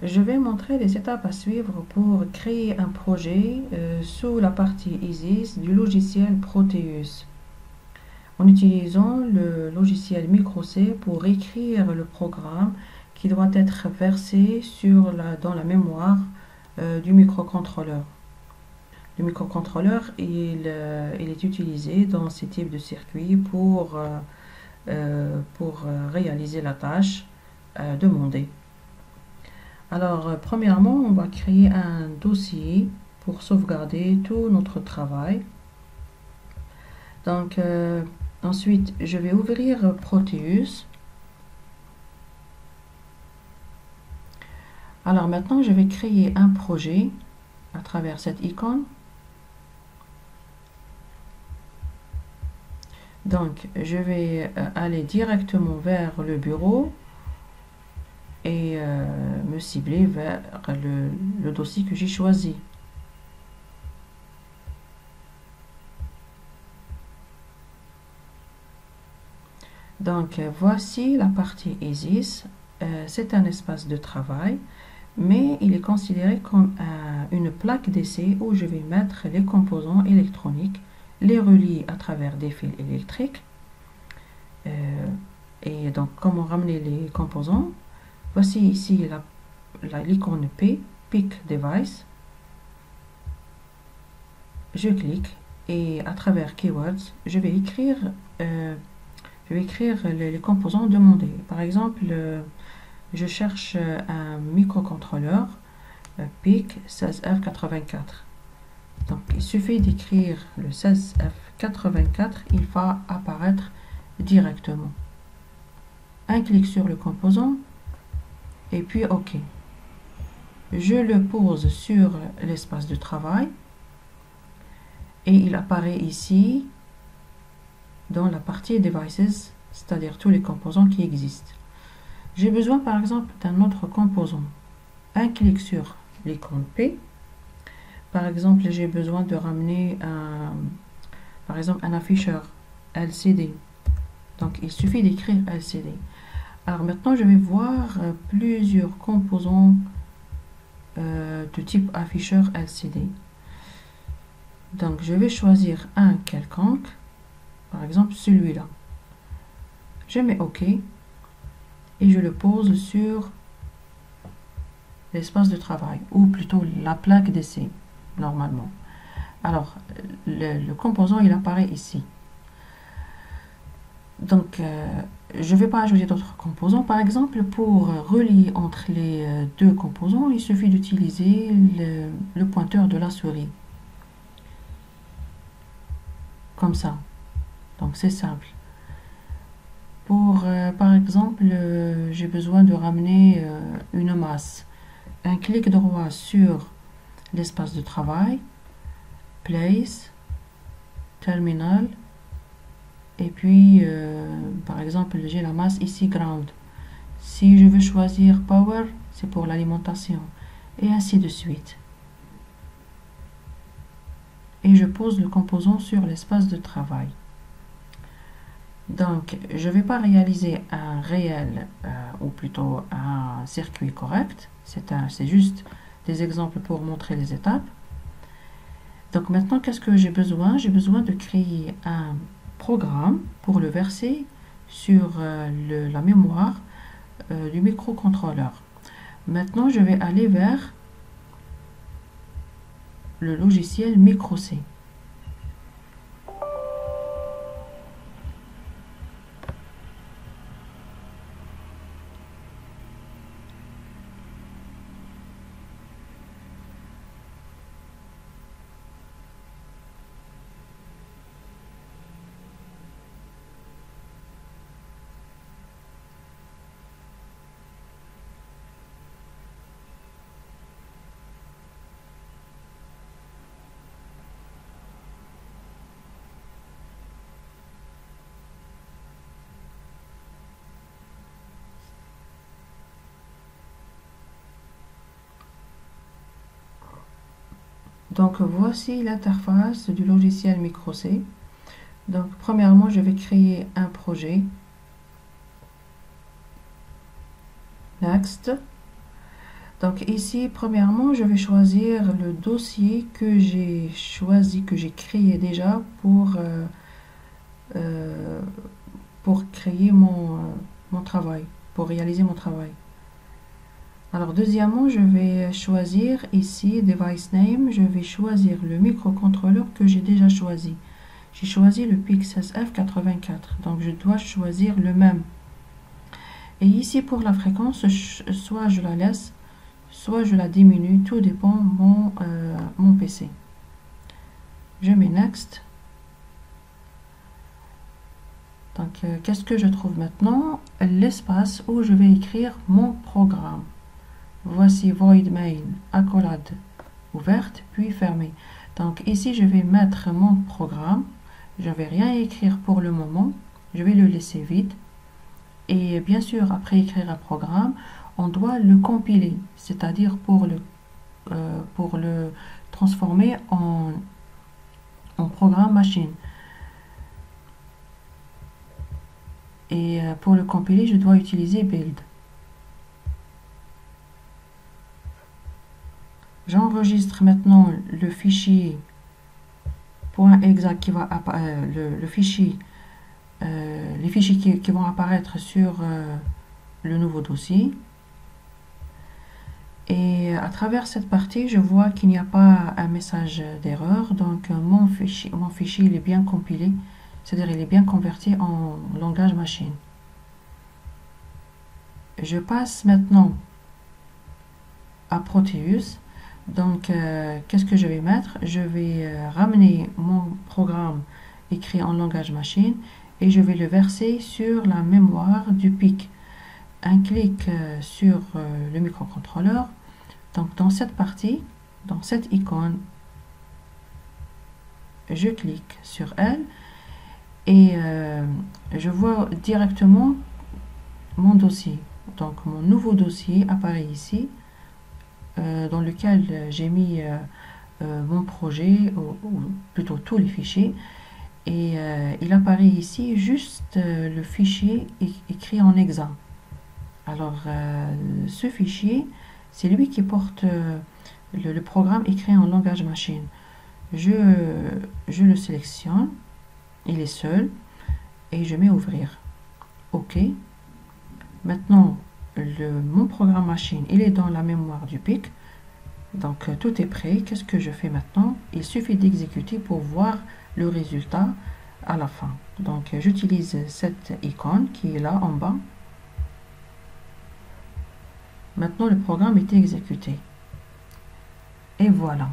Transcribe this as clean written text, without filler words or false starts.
Je vais montrer les étapes à suivre pour créer un projet sous la partie ISIS du logiciel Proteus, en utilisant le logiciel MicroC pour écrire le programme qui doit être versé dans la mémoire du microcontrôleur. Le microcontrôleur, il est utilisé dans ces types de circuits pour réaliser la tâche demandée. Alors, premièrement, on va créer un dossier pour sauvegarder tout notre travail. Donc, ensuite, je vais ouvrir Proteus. Alors maintenant, je vais créer un projet à travers cette icône. Donc, je vais aller directement vers le bureau et me cibler vers le dossier que j'ai choisi. Donc, voici la partie ISIS. C'est un espace de travail, mais il est considéré comme une plaque d'essai où je vais mettre les composants électroniques, les relier à travers des fils électriques. Et donc, comment ramener les composants? Voici ici l'icône P, Pick Device. Je clique et à travers Keywords, je vais écrire les composants demandés. Par exemple, je cherche un microcontrôleur PIC 16F84. Donc, il suffit d'écrire le 16F84, il va apparaître directement. Un clic sur le composant et puis OK. Je le pose sur l'espace de travail et il apparaît ici dans la partie Devices, c'est-à-dire tous les composants qui existent. J'ai besoin par exemple d'un autre composant. Un clic sur l'icône P. Par exemple, j'ai besoin de ramener un afficheur LCD. Donc, il suffit d'écrire LCD. Alors maintenant, je vais voir plusieurs composants de type afficheur LCD. Donc, je vais choisir un quelconque, par exemple celui-là. Je mets OK et je le pose sur l'espace de travail, ou plutôt la plaque d'essai, normalement. Alors, le composant, il apparaît ici. Donc, je ne vais pas ajouter d'autres composants. Par exemple, pour relier entre les deux composants, il suffit d'utiliser le pointeur de la souris. Comme ça. Donc, c'est simple. Pour, par exemple, j'ai besoin de ramener une masse. Un clic droit sur l'espace de travail, Place, Terminal, et puis, par exemple, j'ai la masse ici, Ground. Si je veux choisir Power, c'est pour l'alimentation, et ainsi de suite. Et je pose le composant sur l'espace de travail. Donc, je ne vais pas réaliser un réel, ou plutôt un circuit correct. C'est juste des exemples pour montrer les étapes. Donc maintenant, qu'est-ce que j'ai besoin? J'ai besoin de créer un programme pour le verser sur la mémoire du microcontrôleur. Maintenant, je vais aller vers le logiciel MicroC. Donc voici l'interface du logiciel MicroC. Donc premièrement, je vais créer un projet. Next. Donc ici, premièrement, je vais choisir le dossier que j'ai choisi, que j'ai créé déjà pour créer mon travail, pour réaliser mon travail. Alors deuxièmement, je vais choisir ici Device Name, je vais choisir le microcontrôleur que j'ai déjà choisi. J'ai choisi le PIC 16F84, donc je dois choisir le même. Et ici pour la fréquence, soit je la laisse, soit je la diminue, tout dépend mon PC. Je mets Next. Donc qu'est-ce que je trouve maintenant? L'espace où je vais écrire mon programme. Voici void main, accolade ouverte, puis fermée. Donc ici, je vais mettre mon programme. Je ne vais rien écrire pour le moment. Je vais le laisser vide. Et bien sûr, après écrire un programme, on doit le compiler, c'est-à-dire pour le transformer en programme machine. Et pour le compiler, je dois utiliser build. J'enregistre maintenant le fichier .exa qui va le fichier, les fichiers qui vont apparaître sur le nouveau dossier. Et à travers cette partie, je vois qu'il n'y a pas un message d'erreur. Donc mon fichier il est bien compilé, c'est-à-dire il est bien converti en langage machine. Je passe maintenant à Proteus. Donc, qu'est-ce que je vais mettre? Je vais ramener mon programme écrit en langage machine et je vais le verser sur la mémoire du PIC. Un clic sur le microcontrôleur. Donc, dans cette partie, dans cette icône, je clique sur elle et je vois directement mon dossier. Donc, mon nouveau dossier apparaît ici. Dans lequel j'ai mis mon projet, ou plutôt tous les fichiers, et il apparaît ici juste le fichier écrit en exa. Alors ce fichier, c'est lui qui porte le programme écrit en langage machine. Je le sélectionne, il est seul, et je mets ouvrir. OK. Maintenant, mon programme machine, il est dans la mémoire du PIC. Donc, tout est prêt. Qu'est-ce que je fais maintenant? Il suffit d'exécuter pour voir le résultat à la fin. Donc, j'utilise cette icône qui est là en bas. Maintenant, le programme est exécuté. Et voilà.